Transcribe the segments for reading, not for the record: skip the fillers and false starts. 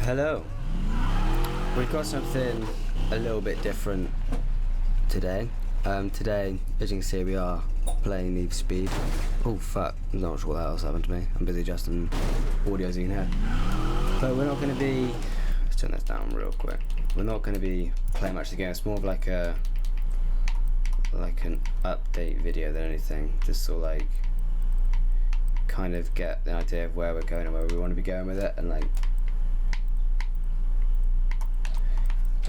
Hello. We've got something a little bit different today. Today, as you can see, we are playing Need for Speed. Oh fuck, I'm not sure what else happened to me. I'm busy adjusting audio, as you can hear. But we're not going to be... Let's turn this down real quick. We're not going to be playing much of the game. It's more of like an update video than anything. Just sort of like kind of get the idea of where we're going and where we want to be going with it,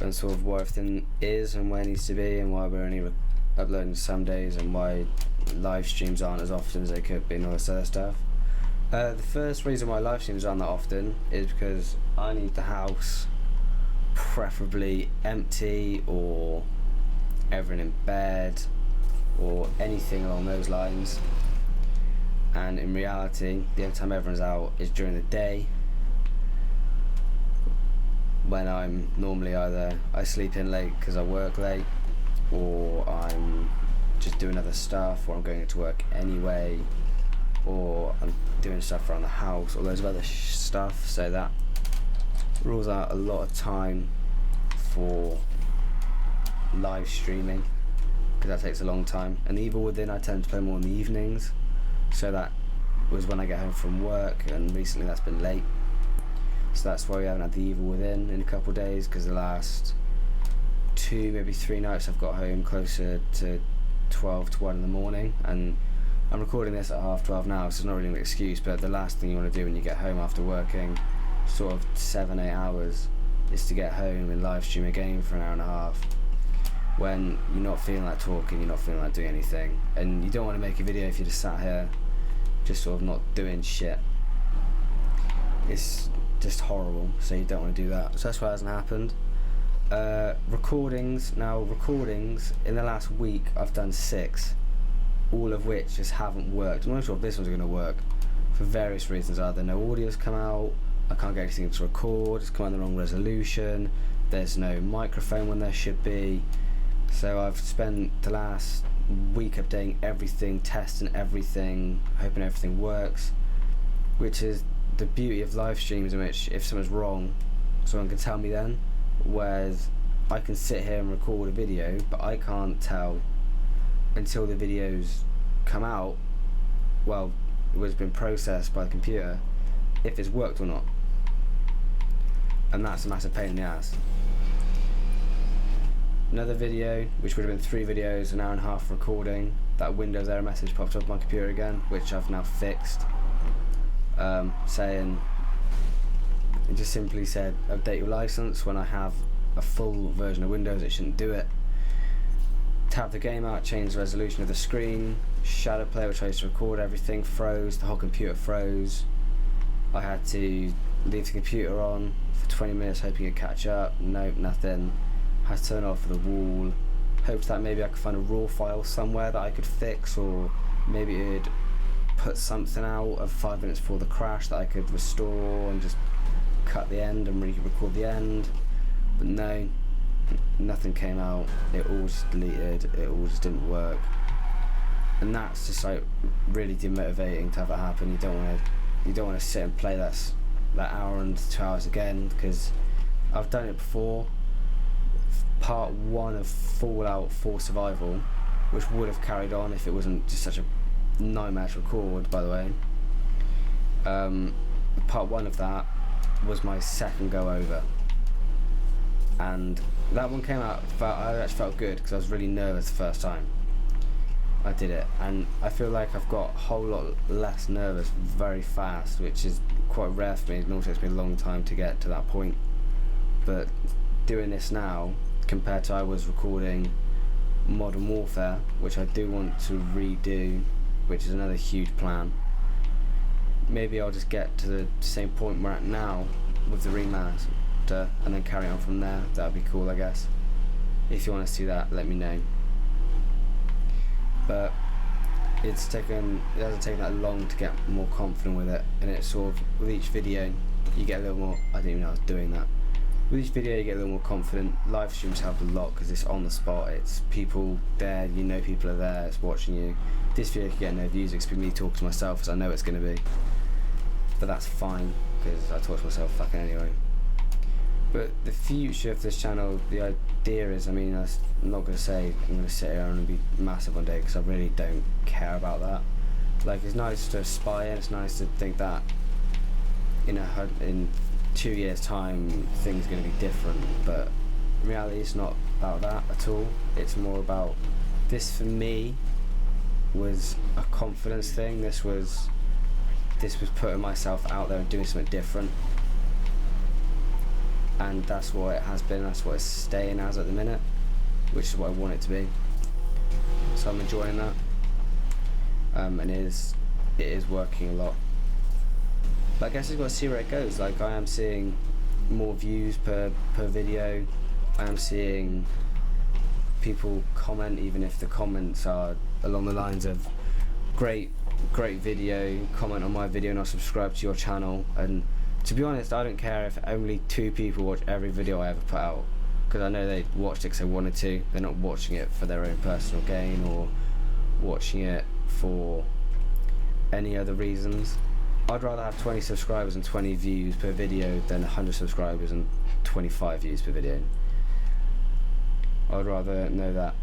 and sort of what everything is and where it needs to be, and why we're only uploading some days, and why live streams aren't as often as they could be, and all this other stuff. The first reason why live streams aren't that often is because I need the house preferably empty, or everyone in bed, or anything along those lines. And in reality, the only time everyone's out is during the day, when I'm normally either I sleep in late because I work late, or I'm just doing other stuff, or I'm going to work anyway, or I'm doing stuff around the house, or loads of other stuff. So that rules out a lot of time for live streaming, because that takes a long time. And Evil Within I tend to play more in the evenings, so that was when I get home from work, and recently that's been late. So that's why we haven't had the Evil Within in a couple of days, because the last 2, maybe 3 nights I've got home closer to 12 to 1 in the morning, and I'm recording this at 12:30 now, so it's not really an excuse, but the last thing you want to do when you get home after working sort of 7-8 hours is to get home and live stream a game for an hour and a half, when you're not feeling like talking, you're not feeling like doing anything, and you don't want to make a video if you just sat here just sort of not doing shit. It's just horrible, so you don't want to do that. So that's why it hasn't happened. Recordings in the last week I've done 6, all of which just haven't worked. I'm not sure if this one's going to work for various reasons. Either no audio's come out, I can't get anything to record, it's come out the wrong resolution, there's no microphone when there should be. So I've spent the last week updating everything, testing everything, hoping everything works, which is the beauty of live streams, in which if something's wrong, someone can tell me then, whereas I can sit here and record a video, but I can't tell until the videos come out, well, it was been processed by the computer, if it's worked or not. And that's a massive pain in the ass. Another video, which would have been 3 videos, an hour and a half recording, that Windows error message popped up on my computer again, which I've now fixed, saying, it just simply said update your license. When I have a full version of Windows, it shouldn't do it. Tab the game out, change the resolution of the screen. Shadow Play, which I used to record everything, froze, the whole computer froze. I had to leave the computer on for 20 minutes hoping it'd catch up. Nope, nothing. Had to turn it off for the wall. Hoped that maybe I could find a raw file somewhere that I could fix, or maybe it'd put something out of 5 minutes before the crash that I could restore and just cut the end and re-record the end. But no, nothing came out. It all just deleted. It all just didn't work. And that's just like really demotivating to have that happen. You don't want to sit and play that hour and 2 hours again, because I've done it before. Part 1 of Fallout 4 Survival, which would have carried on if it wasn't just such a nightmare to record, by the way. Part 1 of that was my second go over, and that one came out, I actually felt good, because I was really nervous the first time I did it, and I feel like I've got a whole lot less nervous very fast, which is quite rare for me. It normally takes me a long time to get to that point, but doing this now, compared to I was recording Modern Warfare, which I do want to redo, which is another huge plan. Maybe I'll just get to the same point we're at now with the remaster, and then carry on from there. That would be cool, I guess. If you want to see that, let me know. But it hasn't taken that long to get more confident with it, and it's sort of, with each video you get a little more, I didn't even know I was doing that. With each video you get a little more confident. Live streams help a lot because it's on the spot, it's people there, you know people are there, it's watching you. This video could get no views, it's me talking to myself, as I know it's going to be. But that's fine, because I talk to myself fucking anyway. But the future of this channel, the idea is, I mean, I'm not going to say I'm going to sit here and be massive one day, because I really don't care about that. Like, it's nice to aspire, it's nice to think that in 2 years' time things are going to be different, but in reality it's not about that at all. It's more about, this for me was a confidence thing. This was putting myself out there and doing something different. And that's what it has been, that's what it's staying as at the minute, which is what I want it to be. So I'm enjoying that, and it is working a lot. But I guess I've got to see where it goes. Like, I am seeing more views per video, I am seeing people comment, even if the comments are along the lines of great video, comment on my video and I'll subscribe to your channel. And to be honest, I don't care if only 2 people watch every video I ever put out, because I know they watched it because they wanted to. They're not watching it for their own personal gain or watching it for any other reasons. I'd rather have 20 subscribers and 20 views per video than 100 subscribers and 25 views per video. I'd rather know that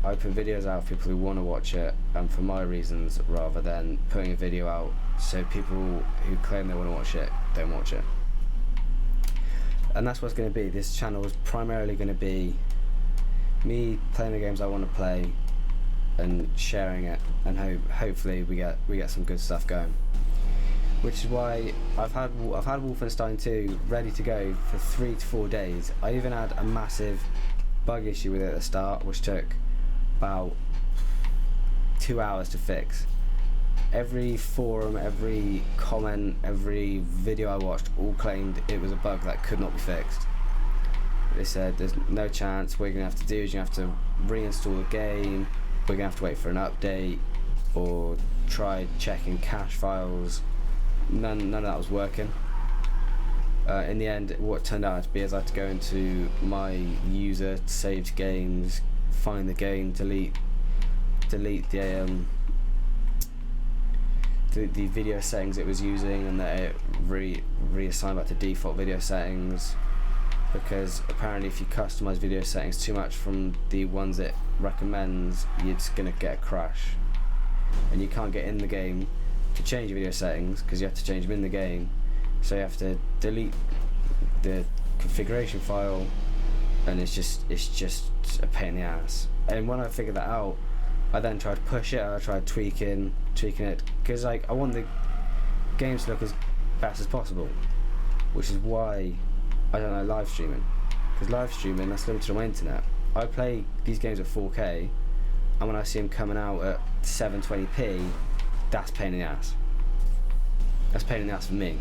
I put videos out for people who want to watch it and for my reasons, rather than putting a video out so people who claim they want to watch it don't watch it. And that's what it's going to be. This channel is primarily going to be me playing the games I want to play and sharing it, and hopefully we get some good stuff going. Which is why I've had Wolfenstein 2 ready to go for 3 to 4 days. I even had a massive bug issue with it at the start, which took about 2 hours to fix. Every forum, every comment, every video I watched all claimed it was a bug that could not be fixed. They said there's no chance. What you're going to have to do is you have to reinstall the game, we're going to have to wait for an update, or try checking cache files. None of that was working. In the end, what it turned out to be is I had to go into my user saved games, find the game, delete the video settings it was using, and that it reassigned back to default video settings, because apparently if you customize video settings too much from the ones it recommends, you're just gonna get a crash, and you can't get in the game to change your video settings because you have to change them in the game. So you have to delete the configuration file, and it's just a pain in the ass. And when I figured that out, I then tried to push it. I tried tweaking it, because like I want the games to look as best as possible, which is why I don't like live streaming, because live streaming, that's limited on my internet. I play these games at 4K, and when I see them coming out at 720p, that's pain in the ass. That's pain in the ass for me,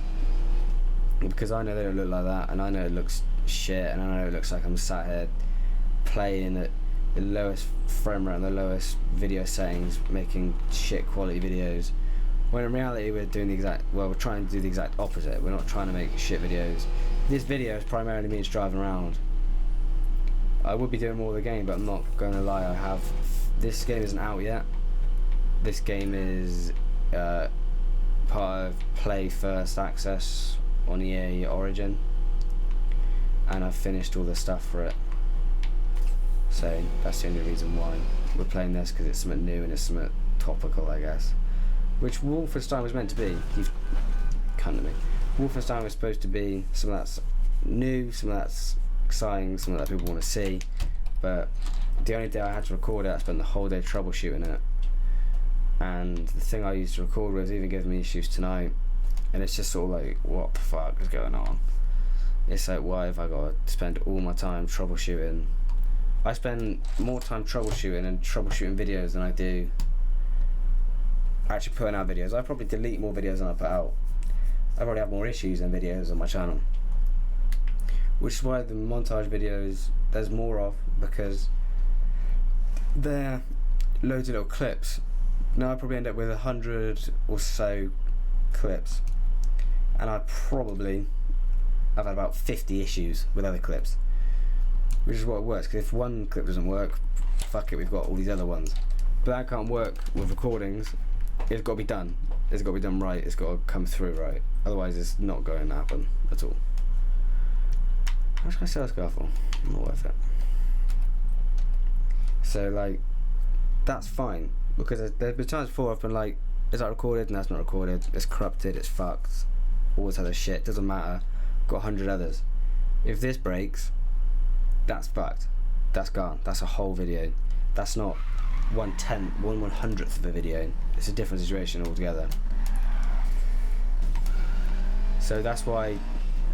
because I know they don't look like that, and I know it looks shit, and I know it looks like I'm sat here playing at the lowest frame rate and the lowest video settings, making shit quality videos, when in reality we're trying to do the exact opposite. We're not trying to make shit videos. This video is primarily me just driving around. I would be doing more of the game, but I'm not gonna lie, this game isn't out yet. This game is part of Play First Access on EA Origin, and I've finished all the stuff for it. So that's the only reason why we're playing this, because it's something new and it's something topical, I guess. Which Wolfenstein was meant to be. He's cunning me. Wolfenstein was supposed to be something that's new, something that's exciting, something that people want to see. But the only day I had to record it, I spent the whole day troubleshooting it. And the thing I used to record was even giving me issues tonight. And it's just sort of like, what the fuck is going on? It's like, why have I got to spend all my time troubleshooting? I spend more time troubleshooting and troubleshooting videos than I do actually putting out videos. I probably delete more videos than I put out. I probably have more issues than videos on my channel. Which is why the montage videos, there's more of, because they're loads of little clips. Now I probably end up with 100 or so clips, and I've had about 50 issues with other clips, which is what works, because if one clip doesn't work, fuck it, we've got all these other ones. But that can't work with recordings. It's got to be done. It's got to be done right. It's got to come through right. Otherwise it's not going to happen at all. much can I sell this car for? Not worth it. So like, that's fine, because there's been times before I've been like, is that recorded? No, it's not recorded. It's corrupted. It's fucked. All this other shit doesn't matter. Got 100 others. If this breaks, that's fucked. That's gone. That's a whole video. That's not 1/100th of a video. It's a different situation altogether. So that's why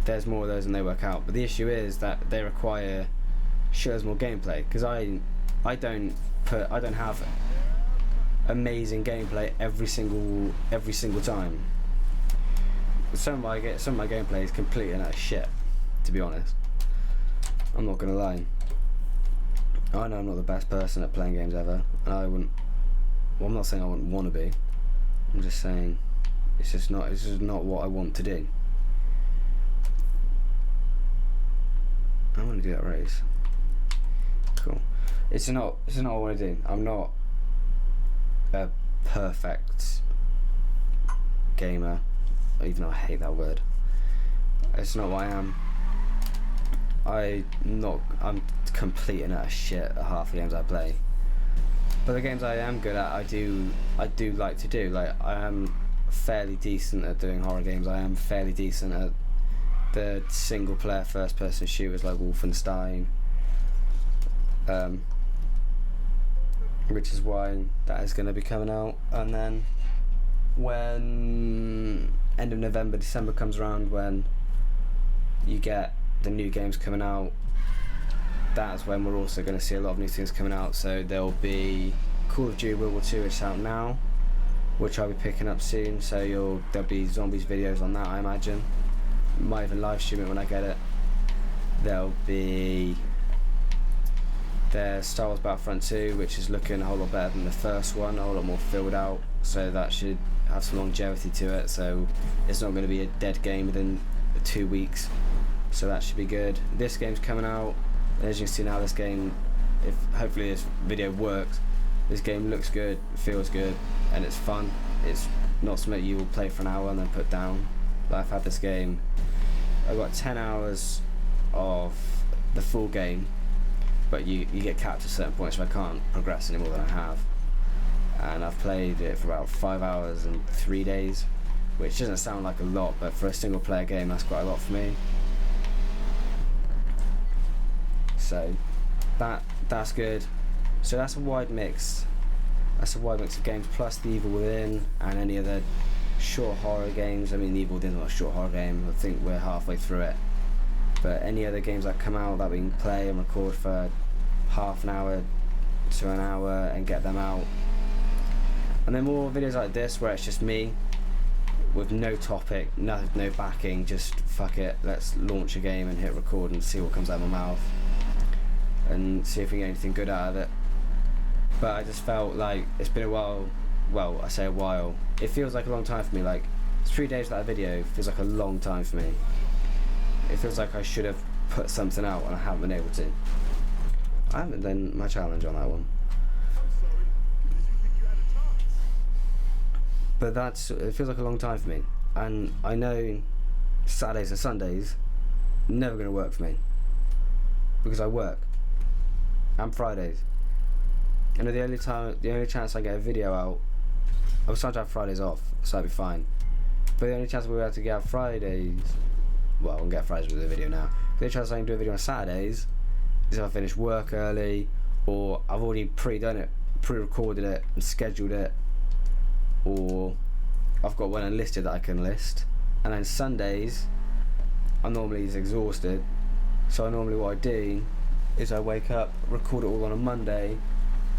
there's more of those and they work out. But the issue is that they require shows more gameplay, because I don't have amazing gameplay every single time. Some of my gameplay is completely and utter shit, to be honest. I'm not gonna lie. I know I'm not the best person at playing games ever, and I wouldn't. Well, I'm not saying I wouldn't want to be. I'm just saying it's just not what I want to do. I want to do that race. Cool. It's not what I want to do. I'm not a perfect gamer, even though I hate that word. It's not what I am. I'm complete and utter shit at half the games I play. But the games I am good at, I do like to do. Like, I am fairly decent at doing horror games. I am fairly decent at the single player first person shooters like Wolfenstein. Which is why that is going to be coming out. And then when end of November, December comes around, when you get the new games coming out, that's when we're also going to see a lot of new things coming out. So there'll be Call of Duty World War II, which is out now, which I'll be picking up soon. So there'll be zombies videos on that, I imagine. Might even live stream it when I get it. There'll be there's Star Wars Battlefront 2, which is looking a whole lot better than the first one, a whole lot more filled out, so that should have some longevity to it, so it's not going to be a dead game within 2 weeks, so that should be good. This game's coming out, and as you can see now, this game, if hopefully this video works, this game looks good, feels good, and it's fun. It's not something you will play for an hour and then put down. Like, I've had this game, I've got 10 hours of the full game, but you get capped at certain points, so I can't progress any more than I have. And I've played it for about 5 hours in 3 days, which doesn't sound like a lot, but for a single player game, that's quite a lot for me. So that's good. So that's a wide mix. That's a wide mix of games, plus The Evil Within and any other short horror games. I mean, The Evil Within's not a short horror game. I think we're halfway through it. But any other games that come out that we can play and record for half an hour to an hour and get them out. And then more videos like this where it's just me with no topic, no backing, just fuck it, let's launch a game and hit record and see what comes out of my mouth and see if we get anything good out of it. But I just felt like it's been a while. Well, I say a while, it feels like a long time for me. Like, 3 days without a video feels like a long time for me. It feels like I should have put something out and I haven't been able to. I haven't done my challenge on that one. But it feels like a long time for me. And I know Saturdays and Sundays never going to work for me, because I work. And Fridays. And the only chance I get a video out, I was trying to have Fridays off, so that'd be fine. But the only chance we'll be able to get Fridays, well, we'll get Fridays with a video now. The only chance I can do a video on Saturdays is if I finish work early, or I've already pre-done it, pre-recorded it and scheduled it, or I've got one unlisted that I can list. And then Sundays, I'm normally exhausted, so what I do is I wake up, record it all on a Monday,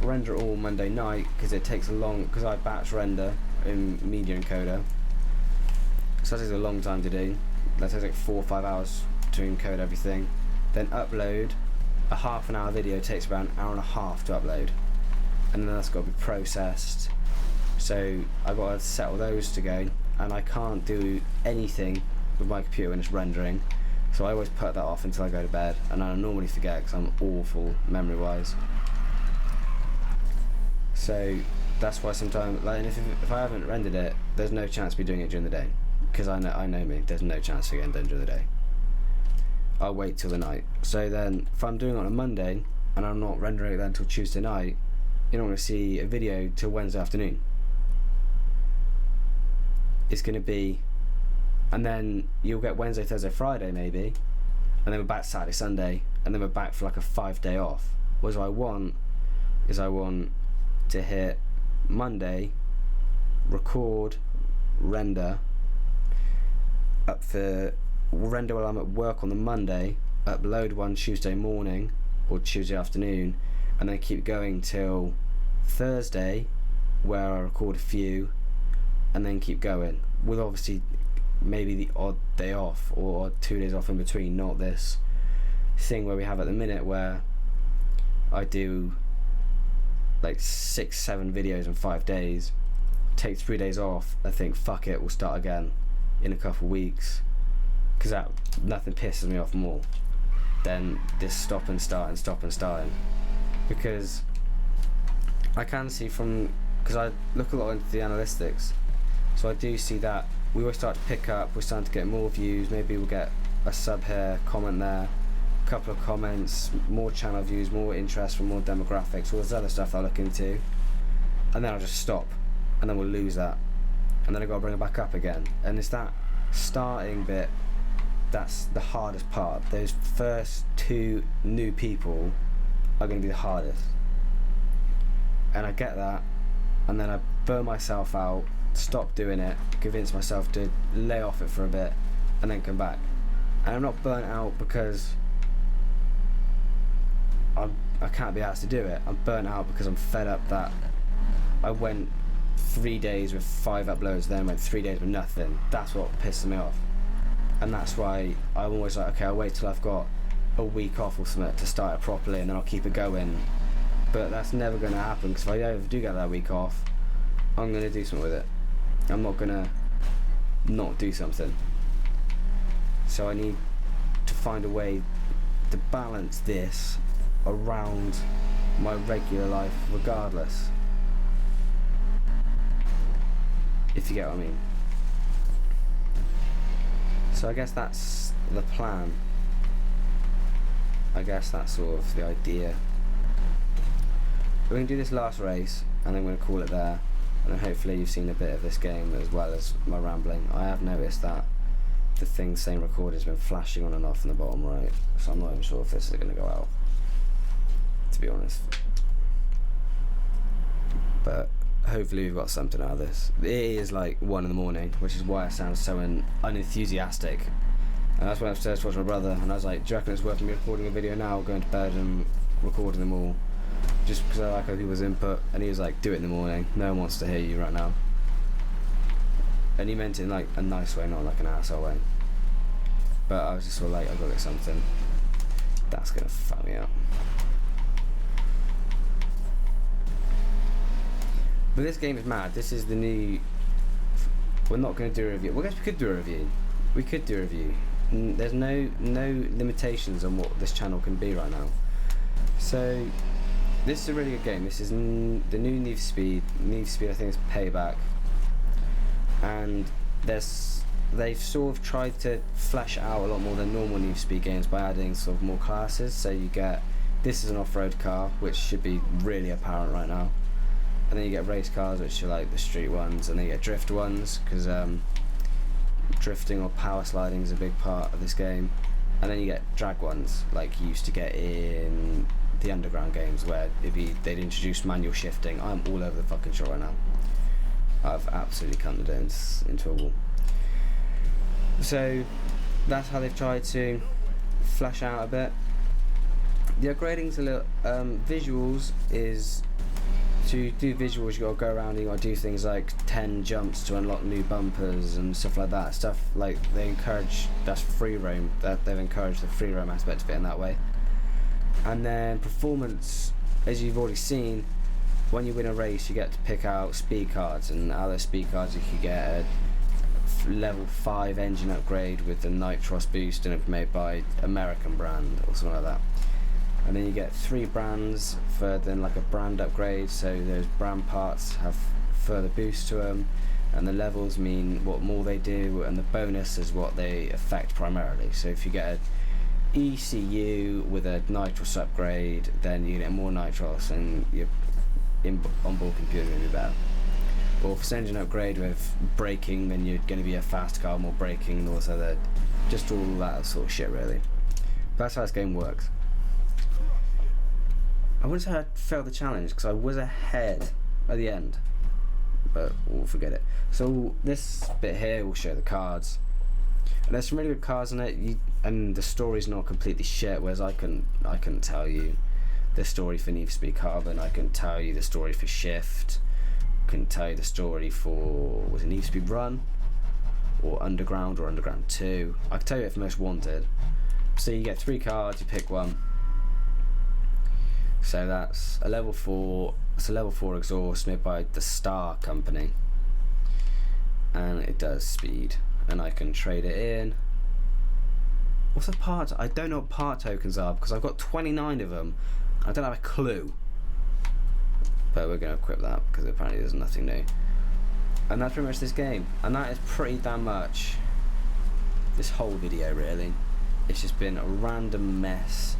render it all Monday night, because it takes a long, because I batch render in Media Encoder, so that takes a long time to do. That takes like 4 or 5 hours to encode everything. Then upload. A half an hour video takes about an hour and a half to upload, and then that's got to be processed. So I've got to settle those to go, and I can't do anything with my computer when it's rendering, so I always put that off until I go to bed, and I normally forget because I'm awful memory wise. So that's why sometimes, like, if I haven't rendered it, there's no chance of me doing it during the day, because I know me, there's no chance of getting done during the day. I'll wait till the night. So then if I'm doing it on a Monday and I'm not rendering it then until Tuesday night, you're not going to see a video till Wednesday afternoon. It's going to be, and then you'll get Wednesday, Thursday, Friday maybe, and then we're back Saturday, Sunday, and then we're back for like a 5-day off. What I want to hit Monday, record, render while I'm at work on the Monday, upload one Tuesday morning or Tuesday afternoon, and then keep going till Thursday, where I record a few, and then keep going with obviously maybe the odd day off or 2 days off in between. Not this thing where we have at the minute where I do like 6-7 videos in 5 days, take 3 days off, I think fuck it, we'll start again in a couple of weeks, because that nothing pisses me off more than this stop and starting, because I can see because I look a lot into the analytics, so I do see that we always start to pick up, we're starting to get more views, maybe we'll get a sub here, comment there, a couple of comments, more channel views, more interest from more demographics, all this other stuff I'll look into, and then I'll just stop, and then we'll lose that, and then I've got to bring it back up again. And it's that starting bit that's the hardest part. Those first 2 new people are going to be the hardest, and I get that, and then I burn myself out, stop doing it, convince myself to lay off it for a bit, and then come back. And I'm not burnt out because I can't be asked to do it. I'm burnt out because I'm fed up that I went 3 days with 5 uploads, then went 3 days with nothing. That's what pisses me off, and that's why I'm always like, okay, I'll wait till I've got a week off or something to start it properly, and then I'll keep it going. But that's never going to happen, because if I ever do get that week off, I'm going to do something with it. I'm not going to not do something. So I need to find a way to balance this around my regular life regardless, if you get what I mean. So I guess that's the plan. I guess that's sort of the idea. We're going to do this last race, and then we're going to call it there, and then hopefully you've seen a bit of this game as well as my rambling. I have noticed that the thing saying record has been flashing on and off in the bottom right, so I'm not even sure if this is going to go out, to be honest. But hopefully we've got something out of this. It is like 1 in the morning, which is why I sound so unenthusiastic. And that's when I was upstairs to watch my brother, and I was like, do you reckon it's worth me recording a video now, going to bed and recording them all? Just because I like other people's input. And he was like, do it in the morning, no one wants to hear you right now. And he meant it in like a nice way, not like an asshole way. But I was just sort of like, I've got to get something that's going to fuck me up. But this game is mad. This is the new... We're not going to do a review. Well, I guess we could do a review. There's no limitations on what this channel can be right now. So this is a really good game. This is the new Need for Speed. Need for Speed, I think it's Payback. And they've sort of tried to flesh out a lot more than normal Need for Speed games by adding sort of more classes. So you get, this is an off-road car, which should be really apparent right now. And then you get race cars, which are like the street ones, and then you get drift ones, because drifting or power sliding is a big part of this game. And then you get drag ones, like you used to get in the underground games, where they'd introduce manual shifting. I'm all over the fucking shop right now. I've absolutely cunted it into a wall. So that's how they've tried to flesh out a bit. The upgrading's a little visuals is, to do visuals you gotta go around and you gotta do things like 10 jumps to unlock new bumpers and stuff like that. Stuff like they encourage, that's free roam, that they've encouraged the free roam aspect of it in that way. And then performance, as you've already seen, when you win a race you get to pick out speed cards, and out of those speed cards you can get a level 5 engine upgrade with the Nitros boost, and it's made by American brand or something like that. And then you get 3 brands for then like a brand upgrade, so those brand parts have further boost to them, and the levels mean what more they do, and the bonus is what they affect primarily. So if you get ECU with a nitros upgrade, then you get more nitros and your onboard computer is going to be better. Or for engine upgrade with braking, then you're going to be a fast car, more braking, and also just all that sort of shit really. That's how this game works. I wouldn't say I failed the challenge because I was ahead at the end, but we'll forget it. So this bit here will show the cards. And there's some really good cards in it, and the story's not completely shit, whereas I couldn't tell you the story for Need for Speed Carbon, I couldn't tell you the story for Shift, I couldn't tell you the story for, was it Need for Speed Run, or Underground 2, I could tell you it for Most Wanted. So you get 3 cards, you pick one. So that's a level 4, it's a level 4 exhaust made by the Star Company, and it does speed. And I can trade it in. What's a part? I don't know what part tokens are because I've got 29 of them. I don't have a clue. But we're going to equip that because apparently there's nothing new. And that's pretty much this game. And that is pretty damn much this whole video really. It's just been a random mess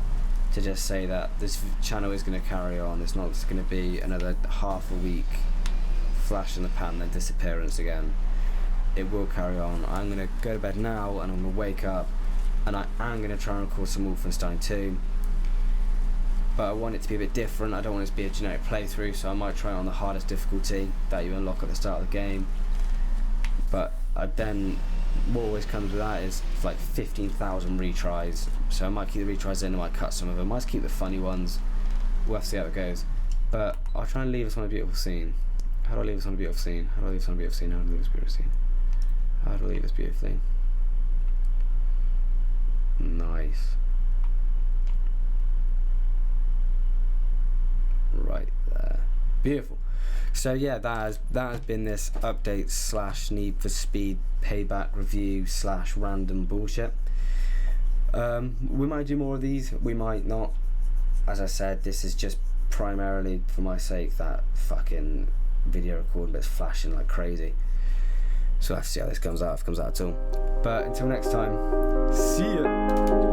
to just say that this channel is going to carry on. It's not just going to be another half a week flash in the pan then disappearance again. It will carry on. I'm going to go to bed now and I'm going to wake up and I am going to try and record some Wolfenstein 2, but I want it to be a bit different. I don't want it to be a generic playthrough, so I might try it on the hardest difficulty that you unlock at the start of the game. But then what always comes with that is like 15,000 retries, so I might keep the retries in, I might cut some of them, I might keep the funny ones. We'll have to see how it goes, but I'll try and leave us on a beautiful scene. How do I leave us on a beautiful scene? How do I leave us on a beautiful scene? How do I leave us on a beautiful scene? How do I leave this beautifully? Nice. Right there. Beautiful. So yeah, that has been this update / Need for Speed Payback review / random bullshit. We might do more of these, we might not. As I said, this is just primarily for my sake, that fucking video recording bit's flashing like crazy. So let's see how this comes out, if it comes out at all. But until next time, see ya!